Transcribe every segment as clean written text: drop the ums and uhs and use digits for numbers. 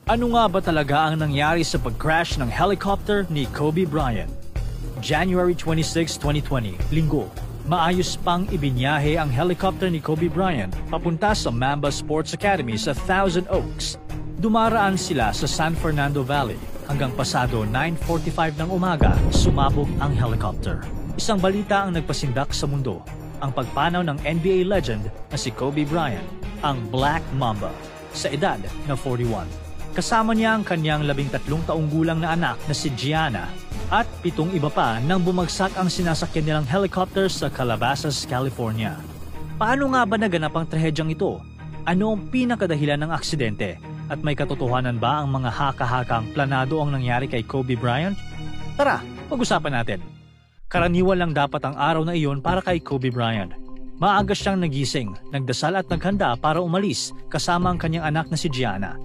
Ano nga ba talaga ang nangyari sa pag-crash ng helicopter ni Kobe Bryant? January 26, 2020, Linggo. Maayos pang ibinyahe ang helicopter ni Kobe Bryant papunta sa Mamba Sports Academy sa Thousand Oaks. Dumaraan sila sa San Fernando Valley hanggang pasado 9:45 ng umaga, sumabog ang helicopter. Isang balita ang nagpasindak sa mundo, ang pagpanaw ng NBA legend na si Kobe Bryant, ang Black Mamba, sa edad na 41. Kasama niya ang kanyang 13 taong gulang na anak na si Gianna at 7 iba pa nang bumagsak ang sinasakyan nilang helicopter sa Calabasas, California. Paano nga ba naganap ang trahedyang ito? Ano ang pinakadahilan ng aksidente? At may katotohanan ba ang mga haka-hakang planado ang nangyari kay Kobe Bryant? Tara, pag-usapan natin. Karaniwan lang dapat ang araw na iyon para kay Kobe Bryant. Maaga siyang nagising, nagdasal at naghanda para umalis kasama ang kanyang anak na si Gianna.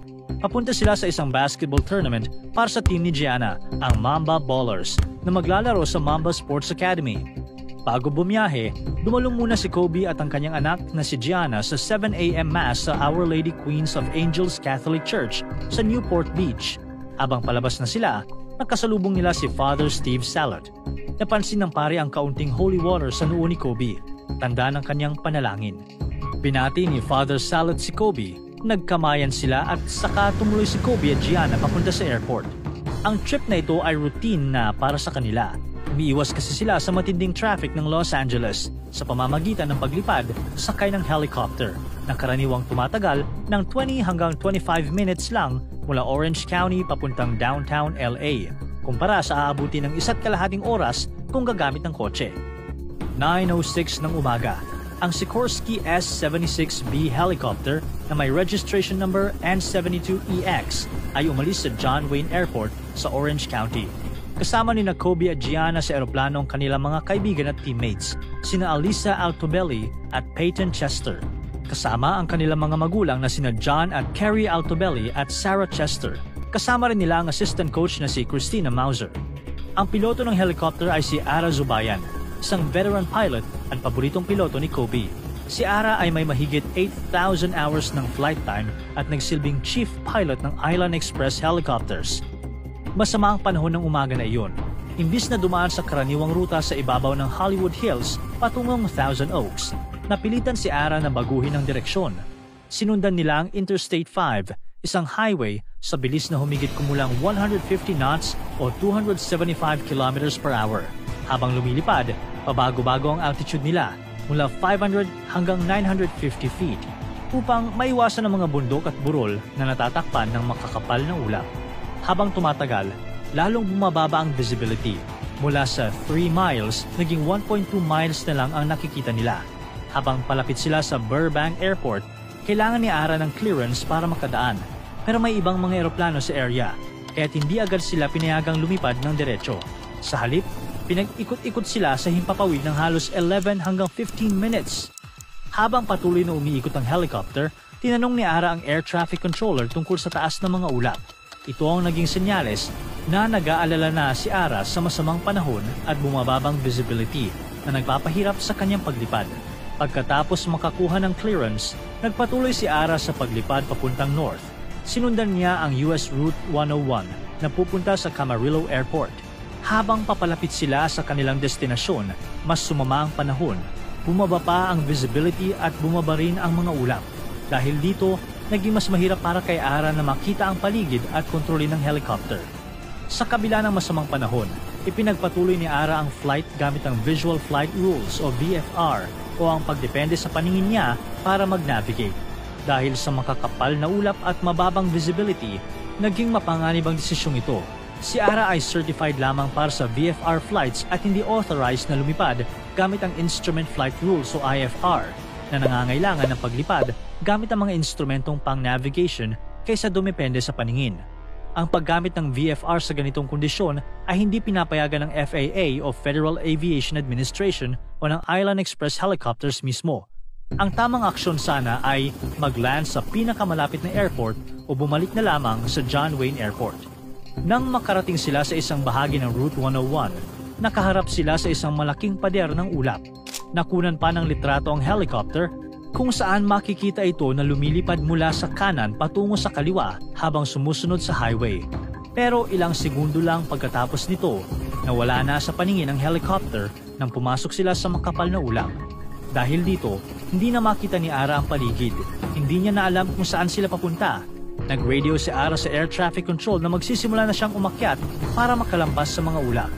Papunta sila sa isang basketball tournament para sa team ni Gianna, ang Mamba Ballers, na maglalaro sa Mamba Sports Academy. Bago bumiyahe, dumalong muna si Kobe at ang kanyang anak na si Gianna sa 7 a.m. Mass sa Our Lady Queens of Angels Catholic Church sa Newport Beach. Habang palabas na sila, nakasalubong nila si Father Steve Salot. Napansin ng pare ang kaunting holy water sa noo ni Kobe, tanda ng kanyang panalangin. Binati ni Father Salot si Kobe, nagkamayan sila at saka tumuloy si Kobe at Gianna papunta sa airport. Ang trip na ito ay routine na para sa kanila. Umiiwas kasi sila sa matinding traffic ng Los Angeles sa pamamagitan ng paglipad sakay ng helicopter na karaniwang tumatagal ng 20 hanggang 25 minutes lang mula Orange County papuntang downtown LA kumpara sa aabuti ng 1.5 oras kung gagamit ng kotse. 9:06 ng umaga, ang Sikorsky S-76B helicopter na may registration number N72EX ay umalis sa John Wayne Airport sa Orange County. Kasama ni Kobe at Gianna sa eroplano ang kanilang mga kaibigan at teammates, sina Alisa Altobelli at Peyton Chester. Kasama ang kanilang mga magulang na sina John at Carrie Altobelli at Sarah Chester. Kasama rin nila ang assistant coach na si Christina Mauser. Ang piloto ng helicopter ay si Ara Zubayan, isang veteran pilot at paboritong piloto ni Kobe. Si Ara ay may mahigit 8,000 hours ng flight time at nagsilbing chief pilot ng Island Express Helicopters. Masama ang panahon ng umaga na iyon. Imbis na dumaan sa karaniwang ruta sa ibabaw ng Hollywood Hills patungong Thousand Oaks, napilitan si Ara na baguhin ang direksyon. Sinundan nila ang Interstate 5, isang highway sa bilis na humigit kumulang 150 knots o 275 kilometers per hour. Habang lumilipad, pabago-bago ang altitude nila mula 500 hanggang 950 feet upang maiwasan ang mga bundok at burol na natatakpan ng makakapal na ulap. Habang tumatagal, lalong bumababa ang visibility. Mula sa 3 miles, naging 1.2 miles na lang ang nakikita nila. Habang palapit sila sa Burbank Airport, kailangan ni Ara ng clearance para makadaan. Pero may ibang mga eroplano sa area, kaya't hindi agad sila pinayagang lumipad ng diretso. Sa halip, pinag-ikot-ikot sila sa himpapawid ng halos 11 hanggang 15 minutes. Habang patuloy na umiikot ang helicopter, tinanong ni Ara ang air traffic controller tungkol sa taas ng mga ulap. Ito ang naging senyales na nag-aalala na si Ara sa masamang panahon at bumababang visibility na nagpapahirap sa kanyang paglipad. Pagkatapos makakuha ng clearance, nagpatuloy si Ara sa paglipad papuntang north. Sinundan niya ang US Route 101 na pupunta sa Camarillo Airport. Habang papalapit sila sa kanilang destinasyon, mas sumama ang panahon. Bumaba pa ang visibility at bumaba rin ang mga ulap. Dahil dito, naging mas mahirap para kay Ara na makita ang paligid at kontrolin ng helicopter. Sa kabila ng masamang panahon, ipinagpatuloy ni Ara ang flight gamit ang Visual Flight Rules o VFR o ang pagdepende sa paningin niya para mag-navigate. Dahil sa makakapal na ulap at mababang visibility, naging mapanganib ang desisyong ito. Si Ara ay certified lamang para sa VFR flights at hindi authorized na lumipad gamit ang Instrument Flight Rules o IFR na nangangailangan ng paglipad gamit ang mga instrumentong pang-navigation kaysa dumepende sa paningin. Ang paggamit ng VFR sa ganitong kondisyon ay hindi pinapayagan ng FAA o Federal Aviation Administration o ng Island Express Helicopters mismo. Ang tamang aksyon sana ay mag-land sa pinakamalapit na airport o bumalik na lamang sa John Wayne Airport. Nang makarating sila sa isang bahagi ng Route 101, nakaharap sila sa isang malaking pader ng ulap. Nakunan pa ng litrato ang helicopter kung saan makikita ito na lumilipad mula sa kanan patungo sa kaliwa habang sumusunod sa highway. Pero ilang segundo lang pagkatapos nito, nawala na sa paningin ng helicopter nang pumasok sila sa makapal na ulap. Dahil dito, hindi na makita ni Ara ang paligid. Hindi niya na alam kung saan sila papunta. Nag-radio si Ara sa air traffic control na magsisimula na siyang umakyat para makalampas sa mga ulap.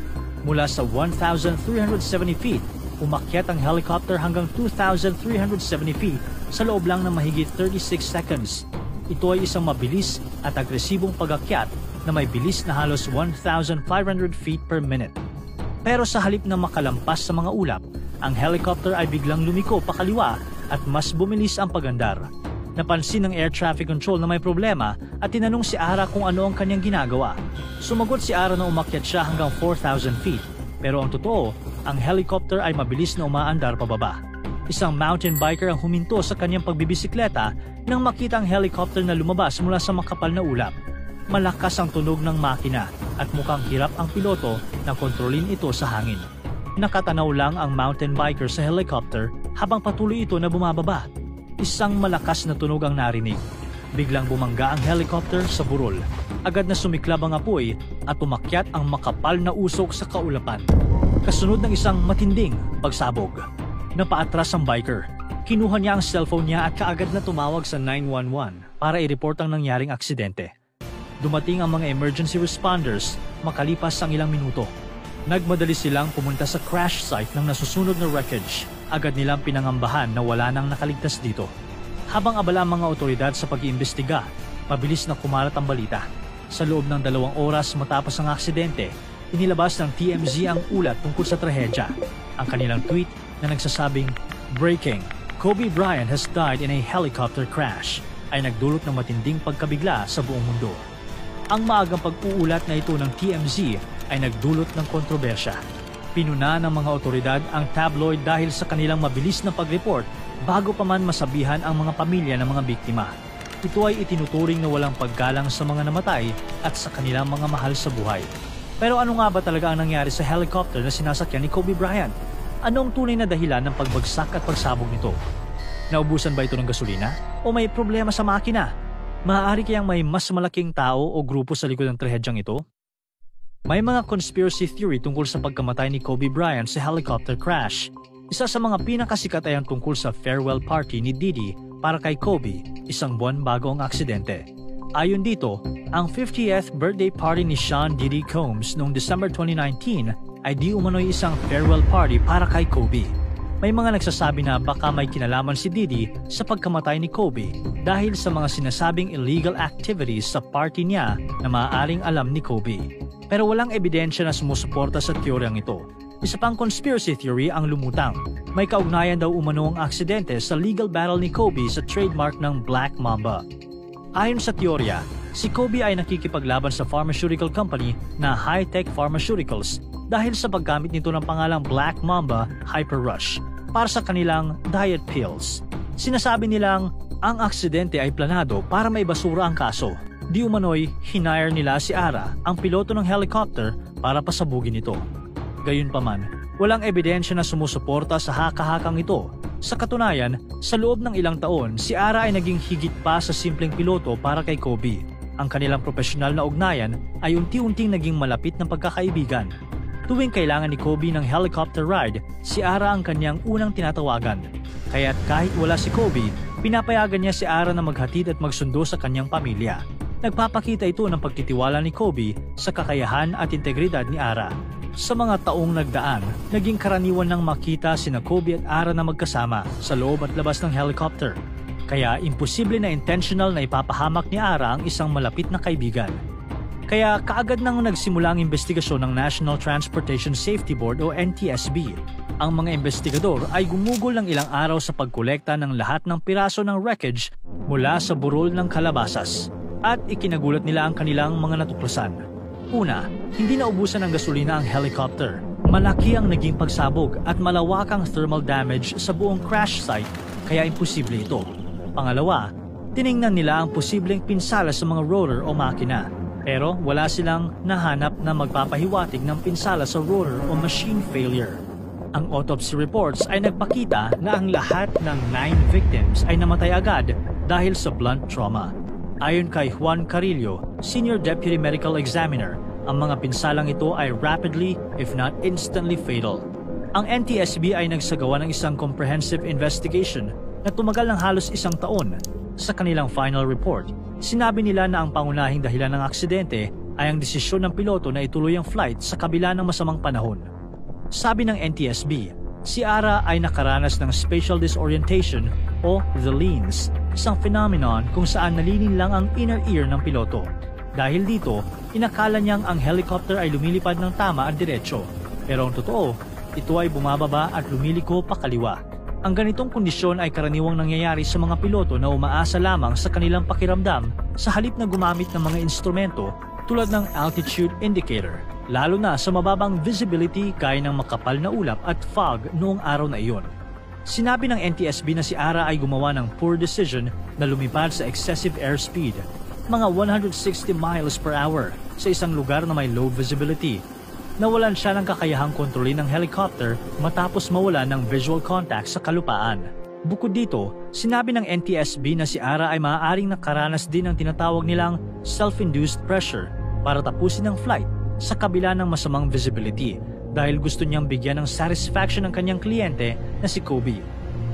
Mula sa 1,370 feet, umakyat ang helicopter hanggang 2,370 feet sa loob lang ng mahigit 36 seconds. Ito ay isang mabilis at agresibong pag-akyat na may bilis na halos 1,500 feet per minute. Pero sa halip na makalampas sa mga ulap, ang helicopter ay biglang lumiko pakaliwa at mas bumilis ang pagandar. Napansin ng air traffic control na may problema at tinanong si Ara kung ano ang kanyang ginagawa. Sumagot si Ara na umakyat siya hanggang 4,000 feet. Pero ang totoo, ang helicopter ay mabilis na umaandar pababa. Isang mountain biker ang huminto sa kanyang pagbibisikleta nang makita ang helicopter na lumabas mula sa makapal na ulap. Malakas ang tunog ng makina at mukhang hirap ang piloto na kontrolin ito sa hangin. Nakatanaw lang ang mountain biker sa helicopter habang patuloy ito na bumababa. Isang malakas na tunog ang narinig. Biglang bumangga ang helicopter sa burol. Agad na sumiklab ang apoy at umakyat ang makapal na usok sa kaulapan. Kasunod ng isang matinding pagsabog. Napaatras ang biker. Kinuha niya ang cellphone niya at kaagad na tumawag sa 911 para i-report ang nangyaring aksidente. Dumating ang mga emergency responders makalipas ang ilang minuto. Nagmadali silang pumunta sa crash site ng nasusunog na wreckage. Agad nilang pinangambahan na wala nang nakaligtas dito. Habang abala ang mga otoridad sa pag-iimbestiga, mabilis na kumalat ang balita. Sa loob ng 2 oras matapos ang aksidente, inilabas ng TMZ ang ulat tungkol sa trahedya. Ang kanilang tweet na nagsasabing, "Breaking, Kobe Bryant has died in a helicopter crash," ay nagdulot ng matinding pagkabigla sa buong mundo. Ang maagang pag-uulat na ito ng TMZ ay nagdulot ng kontrobersya. Pinuna ng mga otoridad ang tabloid dahil sa kanilang mabilis na pag-report bago pa man masabihan ang mga pamilya ng mga biktima. Ito ay itinuturing na walang paggalang sa mga namatay at sa kanilang mga mahal sa buhay. Pero ano nga ba talaga ang nangyari sa helicopter na sinasakyan ni Kobe Bryant? Anong tunay na dahilan ng pagbagsak at pagsabog nito? Naubusan ba ito ng gasolina? O may problema sa makina? Maaari kayang may mas malaking tao o grupo sa likod ng trahedyang ito? May mga conspiracy theory tungkol sa pagkamatay ni Kobe Bryant sa helicopter crash. Isa sa mga pinakasikat ay ang tungkol sa farewell party ni Diddy para kay Kobe, isang buwan bago ang aksidente. Ayon dito, ang 50th birthday party ni Sean Diddy Combs noong December 2019 ay di umano'y isang farewell party para kay Kobe. May mga nagsasabi na baka may kinalaman si Diddy sa pagkamatay ni Kobe dahil sa mga sinasabing illegal activities sa party niya na maaaring alam ni Kobe. Pero walang ebidensya na sumusuporta sa teoryang ito. Isa pang conspiracy theory ang lumutang. May kaugnayan daw umano ang aksidente sa legal battle ni Kobe sa trademark ng Black Mamba. Ayon sa teorya, si Kobe ay nakikipaglaban sa pharmaceutical company na High-Tech Pharmaceuticals dahil sa paggamit nito ng pangalang Black Mamba Hyper Rush para sa kanilang diet pills. Sinasabi nilang ang aksidente ay planado para maibasura ang kaso. Di umano'y hinire nila si Ara, ang piloto ng helicopter, para pasabugin ito. Gayunpaman, walang ebidensya na sumusuporta sa haka-hakang ito. Sa katunayan, sa loob ng ilang taon, si Ara ay naging higit pa sa simpleng piloto para kay Kobe. Ang kanilang profesional na ugnayan ay unti-unting naging malapit ng pagkakaibigan. Tuwing kailangan ni Kobe ng helicopter ride, si Ara ang kanyang unang tinatawagan. Kaya't kahit wala si Kobe, pinapayagan niya si Ara na maghatid at magsundo sa kanyang pamilya. Nagpapakita ito ng pagtitiwala ni Kobe sa kakayahan at integridad ni Ara. Sa mga taong nagdaan, naging karaniwan nang makita sina Kobe at Ara na magkasama sa loob at labas ng helicopter. Kaya imposible na intentional na ipapahamak ni Ara ang isang malapit na kaibigan. Kaya kaagad nang nagsimula ang investigasyon ng National Transportation Safety Board o NTSB. Ang mga investigador ay gumugol ng ilang araw sa pagkolekta ng lahat ng piraso ng wreckage mula sa burol ng kalabasas. At ikinagulat nila ang kanilang mga natuklasan. Una, hindi naubusan ng gasolina ang helicopter. Malaki ang naging pagsabog at malawakang thermal damage sa buong crash site, kaya imposible ito. Pangalawa, tiningnan nila ang posibleng pinsala sa mga rotor o makina. Pero wala silang nahanap na magpapahiwatig ng pinsala sa rotor o machine failure. Ang autopsy reports ay nagpakita na ang lahat ng 9 victims ay namatay agad dahil sa blunt trauma. Ayon kay Juan Carillo, Senior Deputy Medical Examiner, ang mga pinsalang ito ay rapidly, if not instantly fatal. Ang NTSB ay nagsagawa ng isang comprehensive investigation na tumagal ng halos 1 taon. Sa kanilang final report, sinabi nila na ang pangunahing dahilan ng aksidente ay ang desisyon ng piloto na ituloy ang flight sa kabila ng masamang panahon. Sabi ng NTSB, si Ara ay nakaranas ng spatial disorientation o the leans, isang phenomenon kung saan nalilin lang ang inner ear ng piloto. Dahil dito, inakala niyang ang helicopter ay lumilipad ng tama at diretso. Pero ang totoo, ito ay bumababa at lumiliko pakaliwa. Ang ganitong kondisyon ay karaniwang nangyayari sa mga piloto na umaasa lamang sa kanilang pakiramdam sa halip na gumamit ng mga instrumento tulad ng altitude indicator, lalo na sa mababang visibility gaya ng makapal na ulap at fog noong araw na iyon. Sinabi ng NTSB na si Ara ay gumawa ng poor decision na lumipad sa excessive airspeed, mga 160 miles per hour sa isang lugar na may low visibility. Nawalan siya ng kakayahang kontrolin ng helicopter matapos mawala ng visual contact sa kalupaan. Bukod dito, sinabi ng NTSB na si Ara ay maaaring nakaranas din ng tinatawag nilang self-induced pressure para tapusin ang flight sa kabila ng masamang visibility dahil gusto niyang bigyan ng satisfaction ng kanyang kliyente na si Kobe.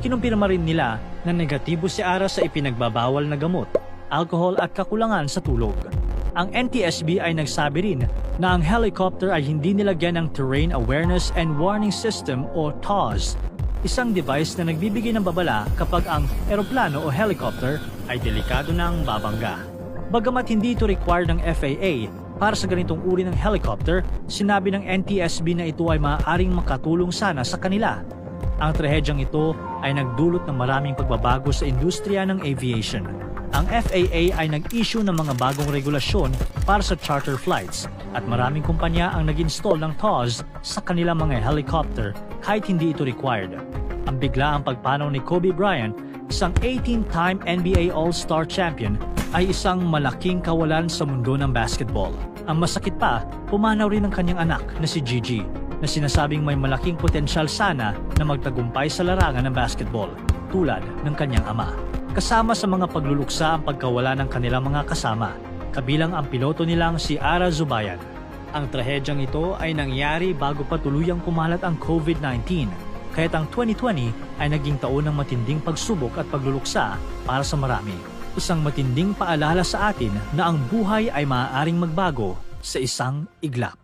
Kinumpirma rin nila na negatibo si Ara sa ipinagbabawal na gamot, alcohol at kakulangan sa tulog. Ang NTSB ay nagsabi rin na ang helicopter ay hindi nilagyan ng Terrain Awareness and Warning System o TAWS, isang device na nagbibigay ng babala kapag ang eroplano o helicopter ay delikado ng babangga. Bagamat hindi ito required ng FAA para sa ganitong uri ng helicopter, sinabi ng NTSB na ito ay maaaring makatulong sana sa kanila. Ang trahedyang ito ay nagdulot ng maraming pagbabago sa industriya ng aviation. Ang FAA ay nag-issue ng mga bagong regulasyon para sa charter flights at maraming kumpanya ang nag-install ng TAWS sa kanilang mga helicopter kahit hindi ito required. Ang biglaang pagpanaw ni Kobe Bryant, isang 18-time NBA All-Star champion, ay isang malaking kawalan sa mundo ng basketball. Ang masakit pa, pumanaw rin ang kanyang anak na si Gigi, na sinasabing may malaking potensyal sana na magtagumpay sa larangan ng basketball, tulad ng kanyang ama. Kasama sa mga pagluluksa ang pagkawala ng kanilang mga kasama, kabilang ang piloto nilang si Ara Zubayan. Ang trahedyang ito ay nangyari bago pa tuluyang kumalat ang COVID-19, kaya't ang 2020 ay naging taon ng matinding pagsubok at pagluluksa para sa marami. Isang matinding paalala sa atin na ang buhay ay maaaring magbago sa isang iglap.